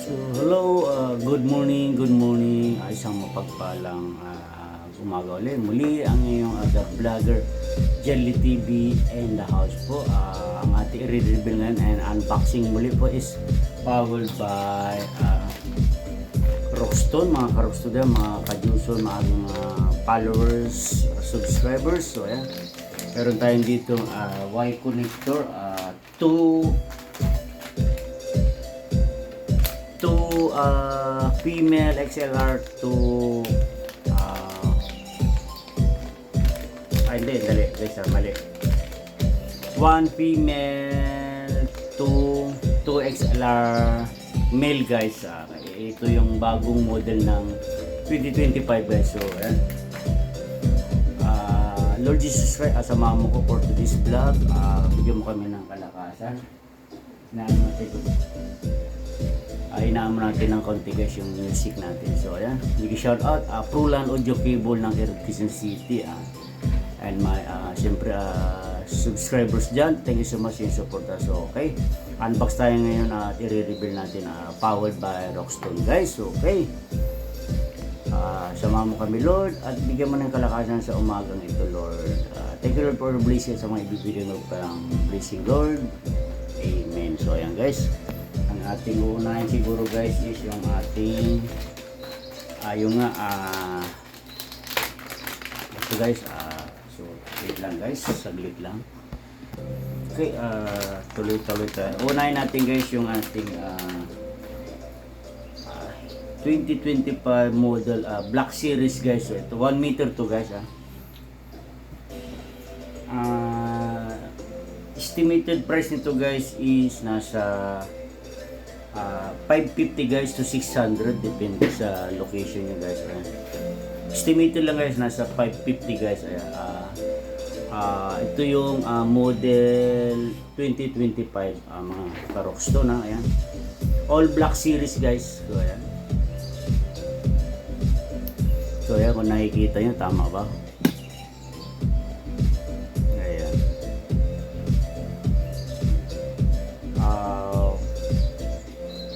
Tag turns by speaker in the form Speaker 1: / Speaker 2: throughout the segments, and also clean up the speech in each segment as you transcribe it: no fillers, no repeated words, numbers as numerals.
Speaker 1: So, hello, good morning, isang mapagpalang umaga ulit. Muli ang iyong other vlogger, Jelly TV and the house po. Ang ating i-reveal ngayon and unboxing muli po is powered by Rockstone, mga ka-Rockstone, mga ka-Juson, mga aking followers, subscribers. So, ayan. Meron tayong dito Y connector, two female XLR to hindi, dali guys, mali. One female to 2 XLR male guys. Ito yung bagong model ng 2025 guys. So ayan. Lord Jesus Christ, asamahan mo ko for today's vlog. Bigyan mo kami ng kalakasan na inaamo natin ng konti guys yung music natin. So ayan, big shout out Prulan Audio Cable ng Quezon City and my siyempre subscribers dyan, thank you so much yung support. So okay, unbox tayo ngayon at i-reveal natin powered by Rockstone guys. So okay, samahan mo kami Lord at bigyan mo ng kalakasan sa umagang ito Lord. Thank you Lord for the blessing sa mga ibibigay mo parang blessing Lord. Amen. So ayan guys, ating uunahin siguro guys is yung ating yung ito guys, so wait lang guys, saglit lang. Okay, tuloy-tuloy tayo. Unahin natin guys yung ating 2025 model Black Series guys. So ito 1 meter to guys. Estimated price nito guys is nasa 550 guys to 600 depende sa location nyo guys. Estimated lang guys, nasa 550 guys. Ito yung model 2025 mga ka-Rockstone. Ayan, all black series guys. So ayan, so ayan, kung nakikita nyo, tama ba?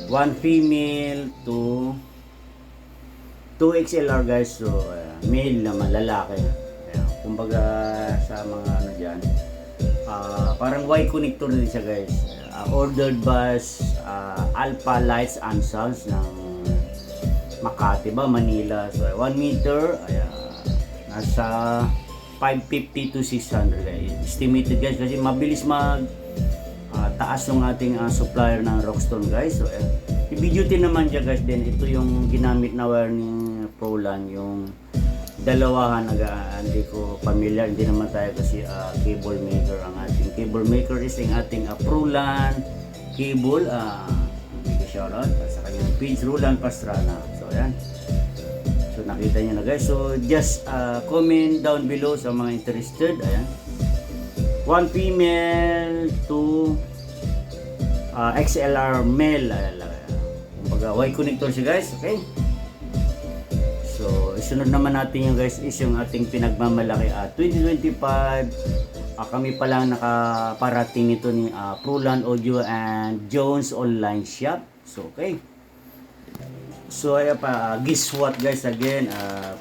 Speaker 1: One female to 2 XLR guys. So male naman, lalaki. Ayan. Kumbaga sa mga ano dyan, parang Y connector din siya guys. Ordered by Alpha Lights and Sounds ng Makati ba, Manila. So 1 meter, ayan, nasa 550 to 600 guys. Estimated guys kasi mabilis taas yung ating supplier ng Rockstone guys. So i-video naman dyan guys din. Ito yung ginamit na wire ni Prulan, yung dalawahan. Hindi ko familiar, hindi naman tayo kasi cable maker. Ang ating cable maker is yung ating Prulan cable. Big shout out sa kanyang page, Roland Pastrana. So ayan, so nakita nyo na guys. So just comment down below sa mga interested. Ayan, one female to XLR male. Kumbaga Y connector siya guys. Okay, so isunod naman natin yung guys is yung ating pinagmamalaki 2025. Kami pa lang nakaparating nito ni Prulan Audio and Jones Online Shop. So okay, so ayan pa, guess what guys, again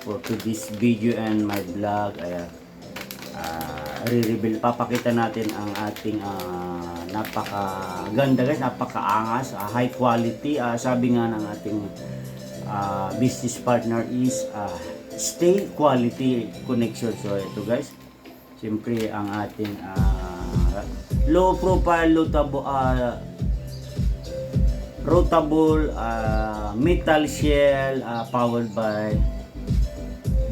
Speaker 1: for today's video and my vlog, ayan, re-reveal, papakita natin ang ating napakaganda guys, napakaangas, high quality. Sabi nga ng ating business partner is stay quality connection. So ito guys, siyempre ang ating low profile, rotable metal shell, powered by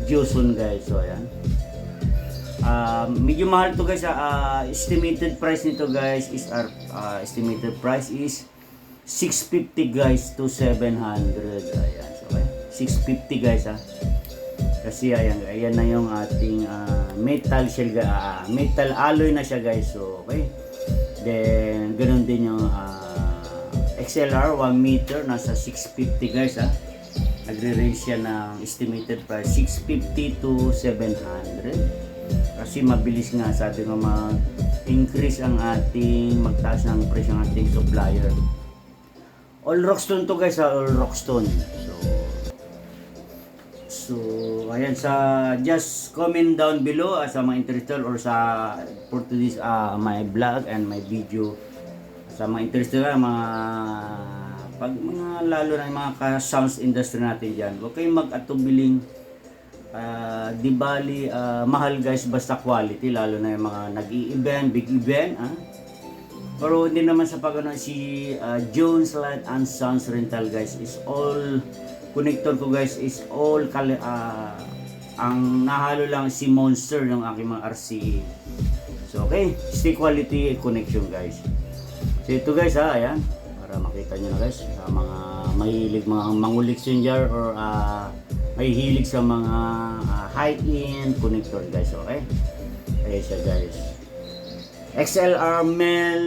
Speaker 1: Joson guys. So ayan, medyo mahal to guys. Estimated price nito guys is estimated price is 650 guys to 700. Ayan, so okay, 650 guys kasi ayan na yung ating metal shell, metal alloy na siya guys. So okay, then ganoon din yung XLR 1 meter, nasa 650 guys. Nagre-range siya ng estimated price 650 to 700 kasi mabilis nga, sabi nga mag-increase ang ating, magtaas ng presyo ng ating supplier. All Rockstone to guys, All Rockstone. So ayan, just comment down below sa mga interested or for today's my vlog and my video. Sa mga interested mga lalo na yung mga sounds industry natin diyan. Huwag kayong mag-atubiling di bali mahal guys, basta quality, lalo na yung mga nag-i-event, big event, pero hindi naman sa pagano si Jones Light and Sounds Rental guys is all connector ko guys is all ang nahalo lang si Monster ng aking mga RCE. So okay, stay quality connection guys. So ito guys ayan, para makita nyo na guys sa mga mahilig mga mangulik sinjar or mahihilig sa mga high-end connector guys, okay? Ayan siya guys. XLR male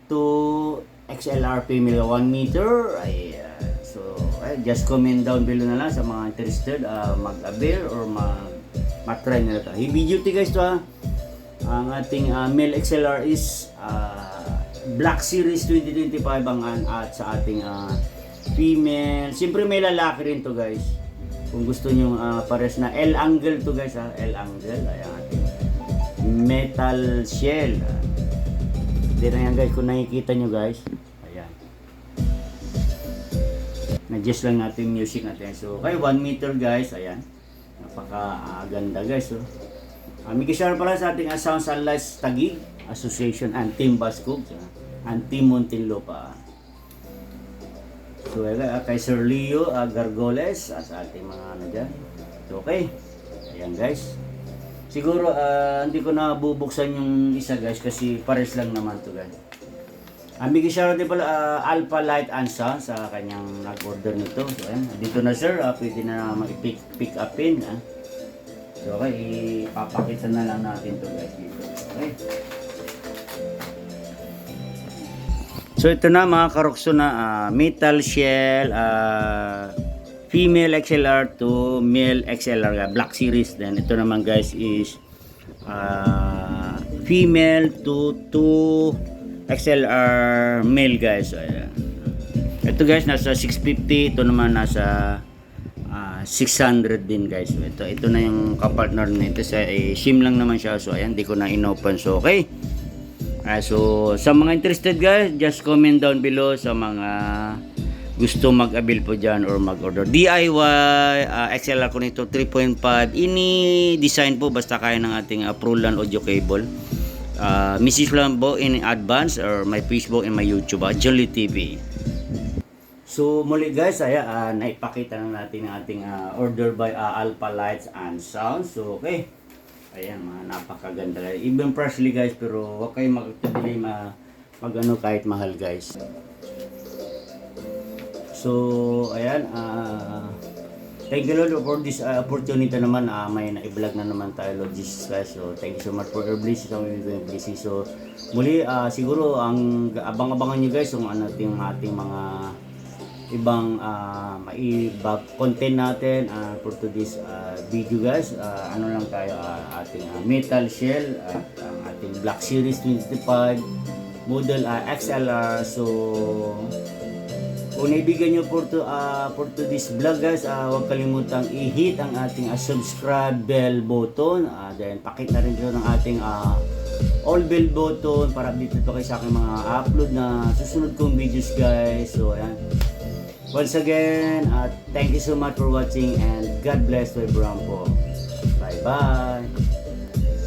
Speaker 1: to XLR female 1 meter. Ayan. So, just comment down below na lang sa mga interested mag-avail or mag-try nila ito. Heavy duty guys to Ang ating male XLR is Black Series 2025 at sa ating female. Siyempre may lalaki rin to guys. Kung gusto nyo pares na L-angle to guys L-angle. Ayan ating metal shell. Hindi na yan guys kung nakikita nyo guys. Ayan. Na-adjust lang natin music natin. So okay, 1 meter guys. Ayan. Napaka ganda guys. May kisara pala sa ating Sounds and Lights Taguig Association and Team Bascog and Team Muntinlupa. So kay Sir Leo Gargoles at sa ating mga dyan. So okay. Ayan guys. Siguro hindi ko na bubuksan yung isa guys kasi pares lang naman to guys. Bigyan siya rin pala Alpha Light and Sound sa kanyang nag-order nito. So ayan, dito na sir, pwede na mag-pick upin. So okay, ipapakita na lang natin to guys dito. Okay. So ito na mga karokso na metal shell, female XLR to male XLR Black Series. Then ito naman guys is female to XLR male guys. So, ito guys nasa 650, ito naman nasa 600 din guys. So, ito na yung kapartner nito sa SIM lang naman siya. So ayan, di ko na inopen. So okay. So sa mga interested guys, just comment down below sa mga gusto mag-avail po dyan or mag-order. DIY, XLR connector 3.5, ini design po basta kaya ng ating Proland audio cable. Message lang po in advance or my Facebook and my YouTube, Jolly TV. So muli guys, naipakita na natin ang ating order by Alpha Lights and Sounds. So okay. Ayan, napakaganda. Even freshly guys, pero huwag kayo magtabili mag-ano kahit mahal guys. So, ayan, thank you Lord for this opportunity naman. May na-vlog na naman tayo logistics guys. So, thank you so much for your blessings. Blessing. So, muli, siguro, abang-abangan nyo guys yung ating mga ibang content natin for today's video guys. Ano lang tayo, ating metal shell at ang ating Black Series 25 model XLR. So kung naibigan nyo for today's vlog guys, huwag kalimutang i-hit ang ating subscribe bell button, then pakita rin dito ng ating all bell button para update ito kayo sa aking mga upload na susunod kong videos guys. So ayan, once again, thank you so much for watching and God bless to everyone po. Bye bye.